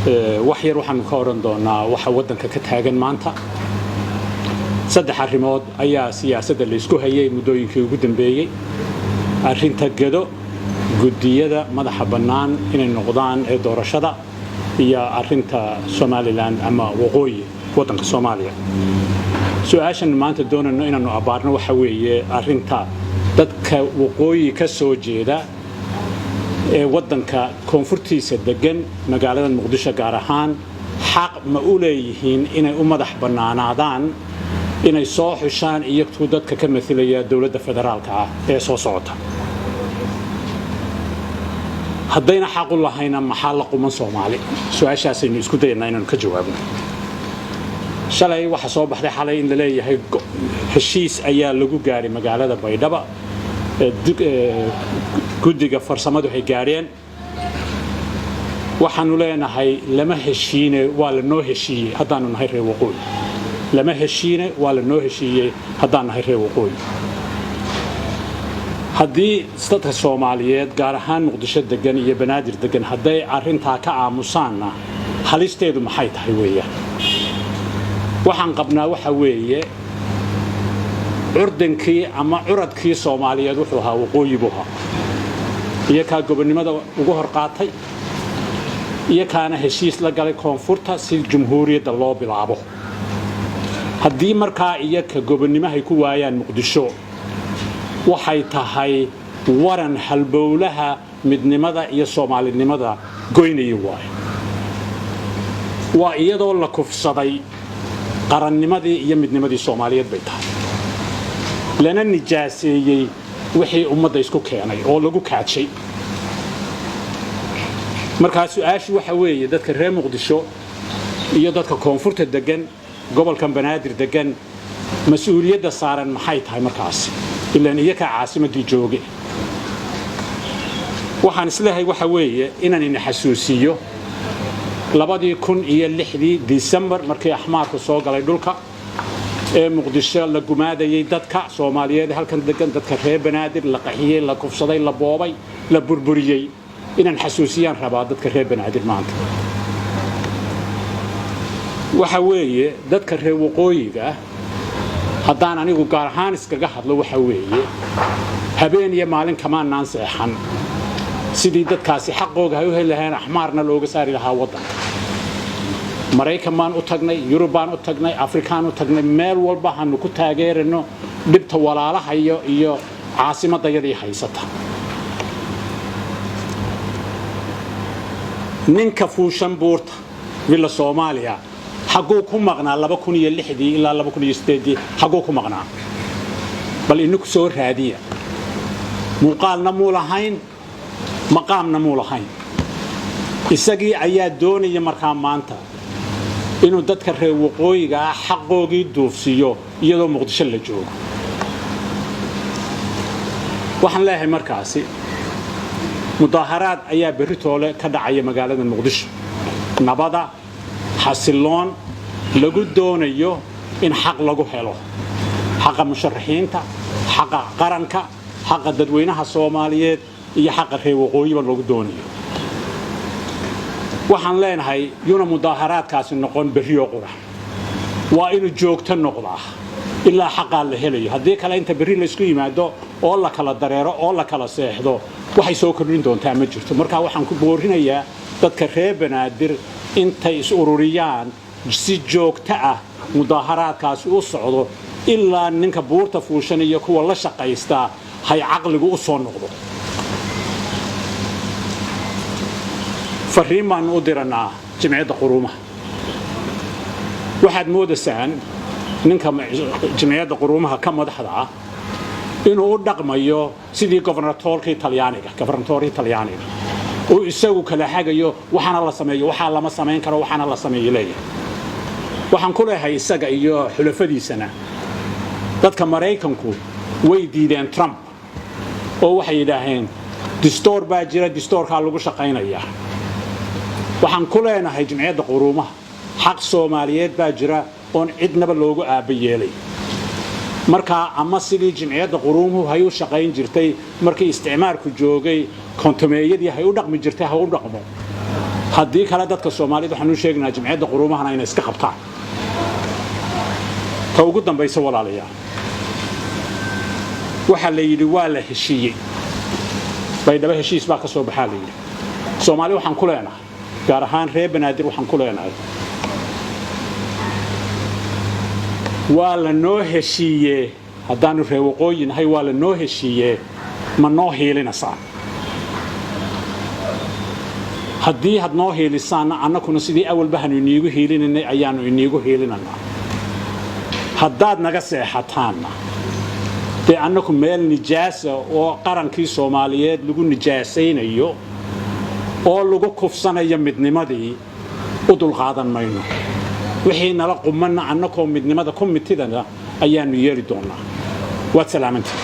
waxyar waxaan ka oran doonaa waxa wadanka ka taagan maanta saddex arrimood ayaa siyaasadda la isku hayay muddooyinkii ugu dambeeyay arrinta gado gudiyada madaxa bannaan inay noqdaan ee doorashada iyo arrinta Somaliland ama waqooyi wadanka Soomaaliya su'aashan maanta doonayno inaanu abaarno waxa weeye arrinta dadka waqooyi ka soo jeeda ee wadanka koonfurtiisa degan magaalada Muqdisho gaar ahaan xaq ma u leeyihiin inay u madax bannaanaadaan inay soo xushaan iyagoo dadka ka mathalaya dawladda federaalka ah ee soo socota haddayna xaq u lahayna maxaa la quman Soomaali su'aashaasaynu isku daynaa inaanu ka jawaabno shalay waxa soo baxday xalay in la leeyahay heshiis ayaa lagu gaaray magaalada Baydhabo guddiga farsamadu ay gaareen waxaanu leenahay lama heshiine waa la noo heshiiyay haddaanu nahay reer waqooyi lama heshiine waa la noo heshiiyay haddaanu nahay reer waqooyi haddii dadka Soomaaliyeed gaar ahaan Muqdisho degan iyo Banaadir degan hadday arrintaa ka aamusaanna halisteedu maxay tahay weeyaan waxaan qabnaa waxa weeye curdankii ama curadkii Soomaaliyeed wuxuu ahaa waqooyi buha iyo ka gobonimada ugu hor qaatay iyo kaana heshiis la galay koonfurta si jamhuuriyadda loo bilaabo haddii markaa iyo ka gobonimaha ku waayaan Muqdisho waxay tahay waran halbowlaha midnimada iyo Soomaalinimada goynaya waa iyadoo la kufsaday qarannimadii iyo midnimadii Soomaaliyeed bay tahay lana nijaaseeyay wixii ummadda isku keenay oo lagu kaacay markaa su'aashu waxa weeye dadka reer Muqdisho iyo dadka koonfurta degan gobolkan Banaadir degan mas'uuliyadda saaran maxay tahay markaas ilaan iyaga caasimadii jooge waxaan islahay waxa weeye inaan in xasuusiyo 2006 December markii axmaarku soo galay dhulka ee Muqdisho la gumaadayay dadka Soomaaliyeed halkan degan dadka reer Banaadir la qaxiyay la kufsaday la boobay la burburiyay inaan xasuusiyaan rabaa dadka reer Banaadir maanta waxa weeye dadka reer waqooyiga haddaan anigu gaar ahaan iskaga hadlo waxa weeye habeen iyo maalin kamaanaan seexan sidii dadkaasi xaqooga ay u helayeen axmaarna looga saari lahaa wadanka Mareykan baan u tagnay Yurub baan u tagnay Afrikaan u tagnay meel walba aanu ku taageerano dhibta walaalaha iyo caasimadayadii haysata ninka fuushan buurta villa Soomaaliya xaquu ku maqnaa 2006 ilaa 2008 xaquu ku maqnaa bal inuu soo raadiya muuqaalna muu lahayn maqaamna muu lahayn isagii ayaa doonaya markaa maanta inuu dadka reer waqooyiga xaqoogii duufsiyo iyadoo Muqdisho la joogo waxaan leeyahay markaasi mudaharaad ayaa beritoole ka dhacaya magaalada Muqdisho nabada xasiloon lagu doonayo in xaq lagu helo xaqa musharaxiinta xaqa qaranka xaqa dadweynaha Soomaaliyeed iyo xaqa reer waqooyiga lagu doonayo waxaan leenahay yuna mudaharaadkaasi noqon beriyo qura waa inuu joogto noqdaa ilaa xaqa la helayo haddii kale inta beri la isku yimaado oo la kala dareero oo la kala seexdo waxay soo kordhin doontaa ma jirto marka waxaan ku boorinayaa dadka reer Banaadir intay is ururiyaan si joogto ah mudaharaadkaasi u socdo ilaa ninka buurta fuushan iyo kuwa la shaqaysta hay aqligu u soo noqdo fariimaan u diranaa jimciyadda quruumaha waxaad moodasaan ninka jimciyadda quruumaha ka madaxda ah inuu u dhaqmayo sidii governatorkii Talyaaniga oo isagu kala hagayo waxana la sameeyo waxa lama sameyn karo waxana la sameeyo leeyahay waxaan ku leeyahay isaga iyo xulafadiisana dadka Mareykanku way diideen Trump oo waxay yidhaaheen distoor baa jira distoorka lagu shaqeynaya waxaan ku leenahay jimciyadda quruumaha xaq Soomaaliyeed baa jira oo cidnaba loogu aabayeelay marka ama sidii jimciyadda quruumuhu hay u shaqeyn jirtay markii isticmaalku joogay kontomeeyadii hay u dhaqmi jirtay ha u dhaqmo haddii kale dadka Soomaaliyeed waxaan u sheegnaa jimciyadda quruumahana inay iska qabtaan ta ugu dambaysa walaalayaal waxa la yidhi waa la heshiiyey baydhabo heshiis baa ka soo baxaa la yidhi Soomaali waxaan ku leenahay gaar ahaan reer Banaadir waxaan ku leenahay waa la noo heshiiyey haddaanu reer waqooyi nahay waa la noo heshiiyey ma noo hiilinasaan haddii had noo hiilisaan annakuna sidii awalba hanu iniigu hiilinanay ayaanu iniigu hiilinanaa haddaad naga seexataanna dee annaku meel nijaasa oo qarankii Soomaaliyeed lagu nijaasaynayo oo lagu kufsanayo midnimadii u dulqaadan mayno wixii nala qumana annakoo midnimada ku mitidana ayaanu yeeli doonaa waad salaamantii